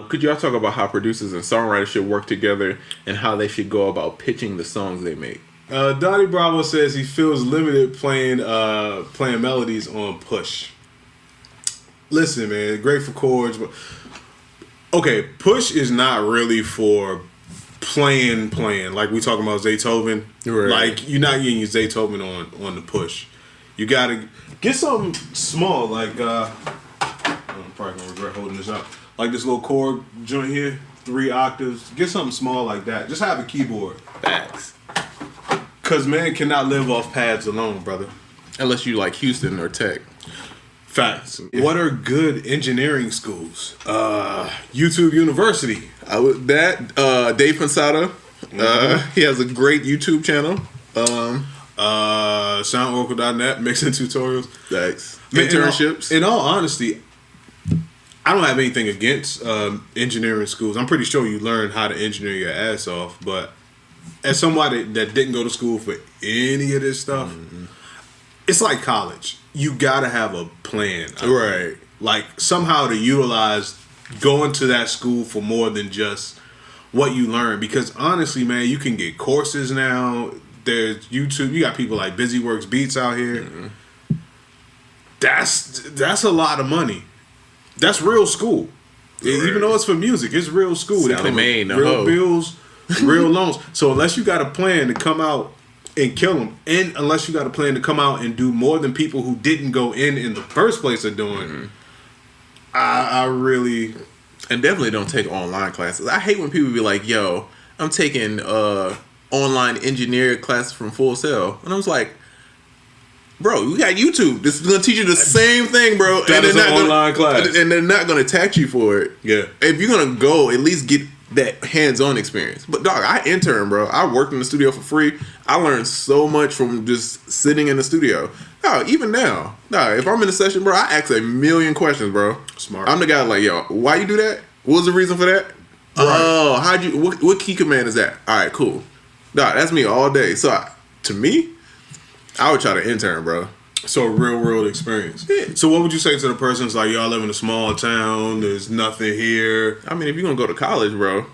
Could y'all talk about how producers and songwriters should work together and how they should go about pitching the songs they make? Donnie Bravo says he feels limited playing melodies on Push. Listen, man, great for chords, but okay, Push is not really for playing. Like we talking about Zaytoven. Right. Like you're not getting your Zaytoven on the Push. You gotta get something small, like I'm probably gonna regret holding this up. Like this little chord joint here, 3 octaves. Get something small like that. Just have a keyboard. Facts. Cause man cannot live off pads alone, brother. Unless you like Houston or Tech. Facts. Yeah. What are good engineering schools? YouTube University. Dave Pensado. He has a great YouTube channel. SoundOracle.net, mixing tutorials. Thanks. Internships. In all honesty, I don't have anything against engineering schools. I'm pretty sure you learn how to engineer your ass off, but as somebody that didn't go to school for any of this stuff, it's like college. You gotta have a plan. Right. Like somehow to utilize going to that school for more than just what you learn. Because honestly, man, you can get courses now. There's YouTube. You got people like BusyWorks Beats out here. Mm-hmm. That's a lot of money. That's real school. Right. Even though it's for music, it's real school. Real bills, real loans. So unless you got a plan to come out and kill them, and unless you got a plan to come out and do more than people who didn't go in the first place are doing, I really... And definitely don't take online classes. I hate when people be like, yo, I'm taking online engineering classes from Full Sail. And I was like, bro, you got YouTube. This is going to teach you the same thing, bro. That is an online class. And they're not going to tax you for it. Yeah. If you're going to go, at least get that hands-on experience. But, dog, I intern, bro. I worked in the studio for free. I learned so much from just sitting in the studio. No, even now. No, if I'm in a session, bro, I ask a million questions, bro. Smart. I'm the guy like, yo, why you do that? What was the reason for that? Right. Oh, what key command is that? All right, cool. Nah, that's me all day. So, to me, I would try to intern, bro. So a real world experience. Yeah. So what would you say to the person who's like, y'all live in a small town, there's nothing here? I mean, if you're going to go to college, bro,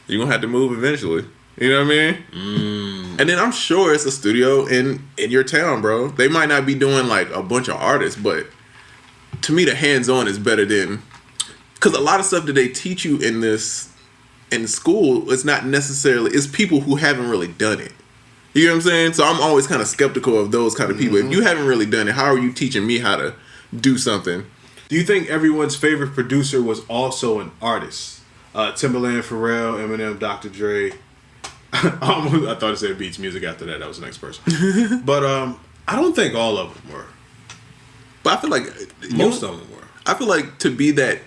you're going to have to move eventually. You know what I mean? And then I'm sure it's a studio in your town, bro. They might not be doing like a bunch of artists, but to me, the hands-on is better than... Because a lot of stuff that they teach you in school, it's not necessarily... It's people who haven't really done it. You know what I'm saying? So I'm always kind of skeptical of those kind of people. If you haven't really done it, how are you teaching me how to do something? Do you think everyone's favorite producer was also an artist? Timbaland, Pharrell, Eminem, Dr. Dre. I thought it said Beats Music after that. That was the next person. But I don't think all of them were. But I feel like... Most of them were. I feel like to be that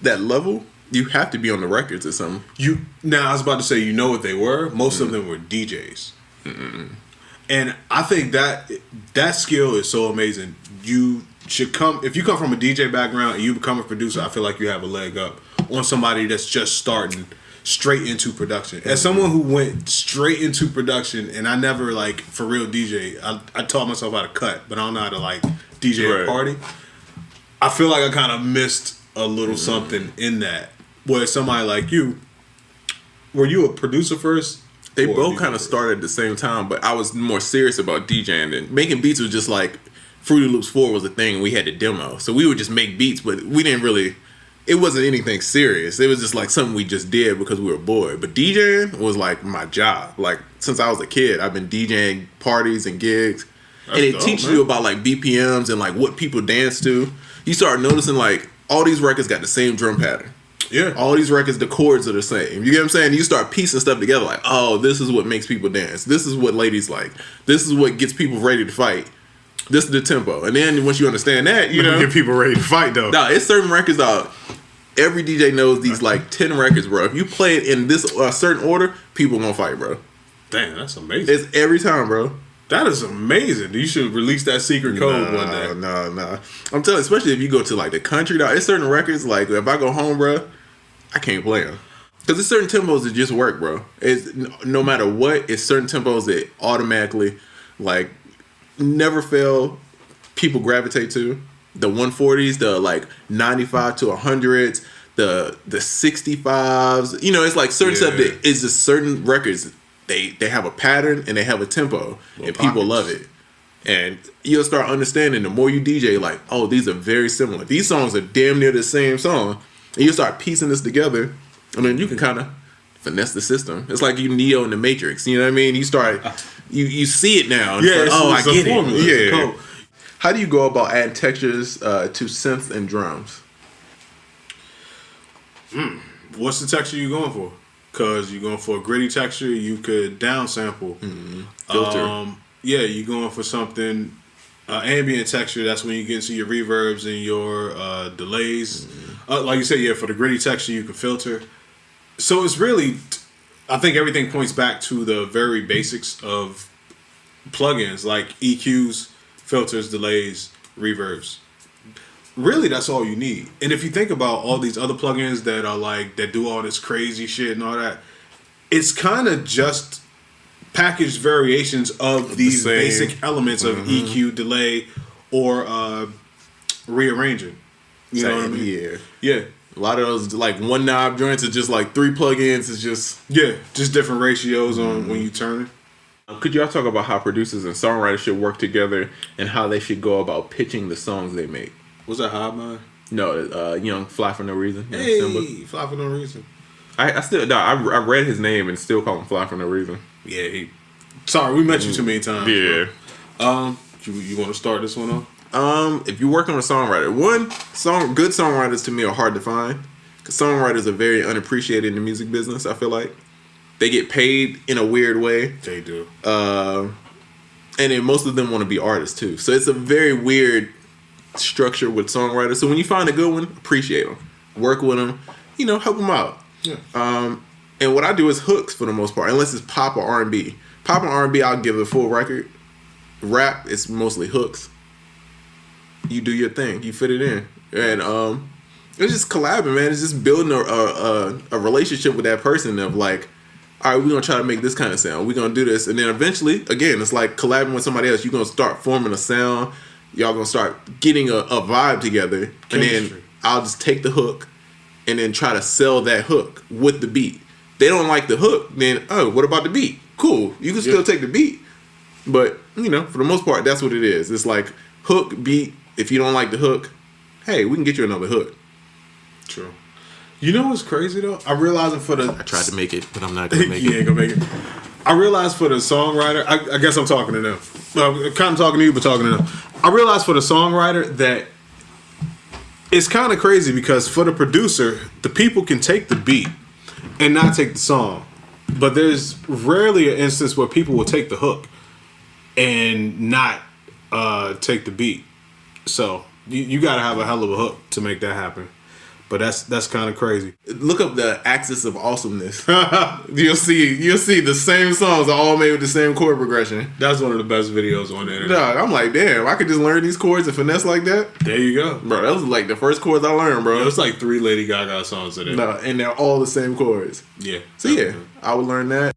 level, you have to be on the records or something. Now, I was about to say, you know what they were? Most of them were DJs. And I think that skill is so amazing. You should if you come from a DJ background and you become a producer, I feel like you have a leg up on somebody that's just starting straight into production. As someone who went straight into production, and I never like for real DJ, I taught myself how to cut, but I don't know how to like DJ a party. I feel like I kind of missed a little something in that. Where somebody like you, were you a producer first? They both kind of started at the same time, but I was more serious about DJing. And making beats was just like Fruity Loops 4 was a thing, and we had to demo. So we would just make beats, but we didn't really... It wasn't anything serious. It was just like something we just did because we were bored. But DJing was like my job. Like, since I was a kid, I've been DJing parties and gigs. That's and it teaches you about like BPMs and like what people dance to. You start noticing like all these records got the same drum pattern. Yeah. All these records, the chords are the same. You get what I'm saying? You start piecing stuff together like, oh, this is what makes people dance. This is what ladies like. This is what gets people ready to fight. This is the tempo. And then once you understand that, you know. Get people ready to fight, though. No, it's certain records out. Every DJ knows these like 10 records, bro. If you play it in this certain order, people gonna fight, bro. Damn, that's amazing. It's every time, bro. That is amazing. You should release that secret code one day. No. I'm telling you, especially if you go to like the country, dog, it's certain records, like if I go home, bro, I can't play them. Because there's certain tempos that just work, bro. It's no matter what, it's certain tempos that automatically, like, never fail, people gravitate to. The 140s, the like 95 to 100s, the 65s. You know, it's like certain stuff that is just certain records. They have a pattern and they have a tempo, and people love it. And you'll start understanding the more you DJ, like, oh, these are very similar. These songs are damn near the same song. And you start piecing this together, and then you can kind of finesse the system. It's like you Neo in the Matrix. You know what I mean? You start, you see it now. And Yeah, it's like, oh, I get formula. it. Yeah. How do you go about adding textures to synths and drums? What's the texture you going for? Because you're going for a gritty texture, you could downsample. Filter. Yeah, you're going for something ambient texture. That's when you get into your reverbs and your delays. Like you said, yeah, for the gritty texture, you can filter. So it's really, I think everything points back to the very basics of plugins, like EQs, filters, delays, reverbs. Really, that's all you need. And if you think about all these other plugins that are like, that do all this crazy shit and all that, it's kind of just packaged variations of these basic elements of EQ, delay, or rearranging. You know what I mean? Yeah. A lot of those like one knob joints are just like 3 plugins. It's just just different ratios on when you turn it. Could y'all talk about how producers and songwriters should work together and how they should go about pitching the songs they make? Was that Hive Mind? No, Young Fly for No Reason. Hey, Simba. Fly for No Reason. I still no, I read his name and still call him Fly for No Reason. Yeah, sorry, we met you too many times. Yeah. Bro. You want to start this one off? If you work on a songwriter, good songwriters to me are hard to find because songwriters are very unappreciated in the music business. I feel like they get paid in a weird way. They do. And then most of them want to be artists too. So it's a very weird structure with songwriters. So when you find a good one, appreciate them, work with them, help them out. Yeah. And what I do is hooks for the most part, unless it's pop or R&B. Pop and R&B, I'll give a full record. Rap, it's mostly hooks. You do your thing, you fit it in, and it's just collabing, man. It's just building a relationship with that person of like, all right, we're gonna try to make this kind of sound. We're gonna do this, and then eventually, again, it's like collabing with somebody else. You're gonna start forming a sound. Y'all gonna start getting a vibe together, and then I'll just take the hook and then try to sell that hook with the beat. They don't like the hook, then what about the beat? Cool, you can still take the beat, but for the most part, that's what it is. It's like hook, beat. If you don't like the hook, hey, we can get you another hook. True. You know what's crazy though? I realized I tried to make it, but I'm not gonna make it. You ain't gonna make it. I realized for the songwriter, I guess I'm talking to them. I'm kind of talking to you, but talking to them. I realized for the songwriter that it's kind of crazy because for the producer, the people can take the beat and not take the song. But there's rarely an instance where people will take the hook and not take the beat. So you got to have a hell of a hook to make that happen. But that's kind of crazy. Look up the axis of awesomeness. You'll see the same songs are all made with the same chord progression. That's one of the best videos on the internet. Dog, I'm like, damn, I could just learn these chords and finesse like that. There you go, bro. That was like the first chords I learned, bro. It was like 3 Lady Gaga songs in it. No, and they're all the same chords. Yeah. So yeah, I would learn that.